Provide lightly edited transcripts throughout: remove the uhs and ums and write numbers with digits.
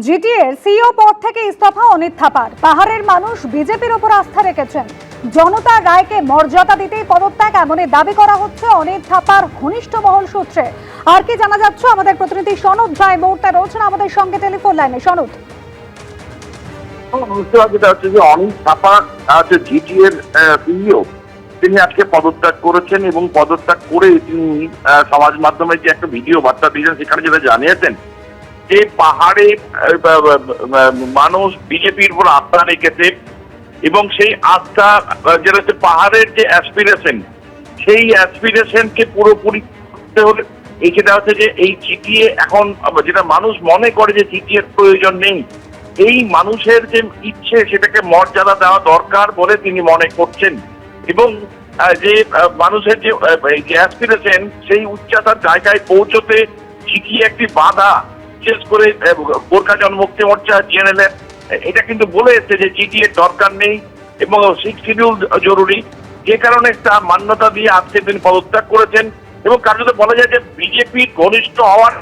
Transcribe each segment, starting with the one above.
জিটিএর CEO পদ থেকে ইস্তফা অনিত থাপার। পাহাড়ের মানুষ বিজেপির উপর আস্থা রেখেছেন, জনতা রায়কে মর্যাদা দিতেই পদত্যাগ এমনই দাবি করা হচ্ছে অনিত থাপার ঘনিষ্ঠ মহল সূত্রে। আর কি জানা যাচ্ছে, আমাদের প্রতিনিধি সনদ রায় মুহূর্তে রয়েছেন আমাদের সঙ্গে টেলিফোন লাইনে। সনদ, অনিত থাপা জিটিএর সিইও, তিনি আজকে পদত্যাগ করেছেন এবং পদত্যাগ করে তিনি সমাজ মাধ্যমে যে একটা ভিডিও বার্তা দিয়েছেন সেখানে যেটা জানিয়েছেন যে পাহাড়ে মানুষ বিজেপির উপর আস্থা রেখেছে এবং সেই আস্থা যেটা হচ্ছে পাহাড়ের যে অ্যাসপিরেশন, সেই অ্যাসপিরেশনকে পুরোপুরি করতে হলে এই যেটা হচ্ছে যে এই জিটিএ এখন যেটা মানুষ মনে করে যে জিটিএর প্রয়োজন নেই, এই মানুষের যে ইচ্ছে সেটাকে মর্যাদা দেওয়া দরকার বলে তিনি মনে করছেন এবং যে মানুষের যে অ্যাসপিরেশন সেই উচ্চতার জায়গায় পৌঁছতে জিটিএ একটি বাধা। বিশেষ করে গোর্খা জনমুক্তি মোর্চা জেএনএলএফ এটা কিন্তু বলে এসেছে যে জিটিএ দরকার নেই এবং 6 শিডিউল জরুরি, যে কারণে একটা মান্যতা দিয়ে আজকে তিনি পদত্যাগ করেছেন এবং কার্যত বলা যায় যে বিজেপি ঘনিষ্ঠ হওয়ার।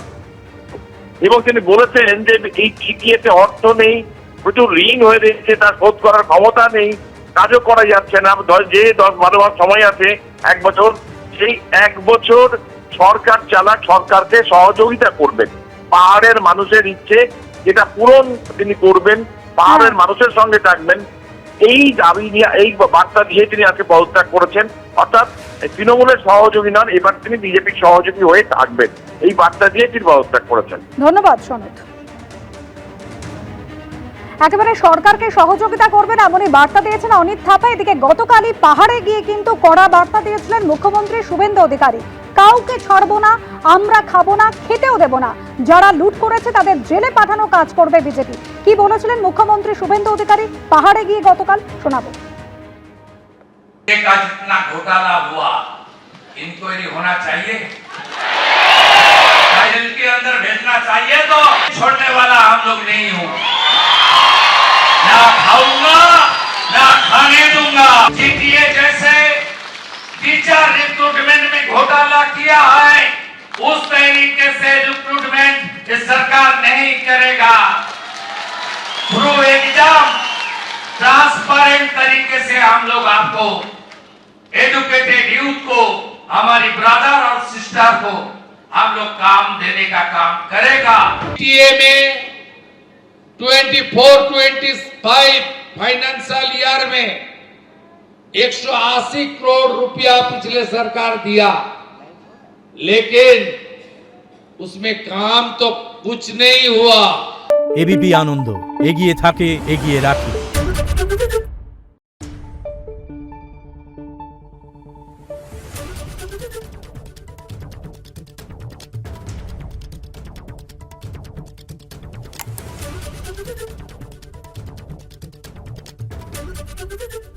এবং তিনি বলেছেন যে এই জিটিএতে অর্থ নেই, প্রচুর ঋণ হয়ে রয়েছে, তার শোধ করার ক্ষমতা নেই, কাজও করা যাচ্ছে না। যে 10-12 মাস সময় আছে, 1 বছর, সেই 1 বছর সরকার চালাক, সরকারকে সহযোগিতা করবেন, পাহাড়ের মানুষের ইচ্ছে যেটা পূরণ তিনি করবেন, পাহাড়ের মানুষের সঙ্গে থাকবেন, এই দাবি নিয়ে, এই বার্তা দিয়ে তিনি আজকে পদত্যাগ করেছেন। অর্থাৎ তৃণমূলের সহযোগী নন, এবার তিনি বিজেপির সহযোগী হয়ে থাকবেন, এই বার্তা দিয়ে তিনি পদত্যাগ করেছেন। ধন্যবাদ সনদ। একেবারে সরকারকে সহযোগিতা করবেন এমনই বার্তা দিয়েছেন অনিত থাপা। এদিকে গতকালই পাহাড়ে গিয়ে কিন্তু কড়া বার্তা দিয়েছিলেন মুখ্যমন্ত্রী শুভেন্দু অধিকারী। কাউকে ছাড়বো না, আমরা খাবো না, খেতেও দেব না, যারা লুট করেছে তাদের জেলে পাঠানো কাজ করবে বিজেপি। কি বলেছিলেন মুখ্যমন্ত্রী শুভেন্দু অধিকারী পাহাড়ে গিয়ে গতকাল, শোনাবো। जितना घोटाला हुआ, इंक्वायरी होना चाहिए, जेल के अंदर भेजना चाहिए, तो छोड़ने वाला हम लोग नहीं हूँ, ना खाऊंगा ना खाने दूंगा। जीटीए जैसे टीचर रिक्रूटमेंट में घोटाला किया है, उस तरीके से रिक्रूटमेंट ये सरकार नहीं करेगा। थ्रू एग्जाम ट्रांसपेरेंट तरीके से हम लोग आपको, एजुकेटेड यूथ को, हमारी ब्रदर और सिस्टर को हम लोग काम देने का काम करेगा। जीटीए में 24-25 फाइनेंशियल ईयर में 180 करोड़ रुपया पिछले सरकार दिया, लेकिन उसमें काम तो कुछ नहीं हुआ। एबीपी आनंद एगिए थाके एगिए राखे। Thank you.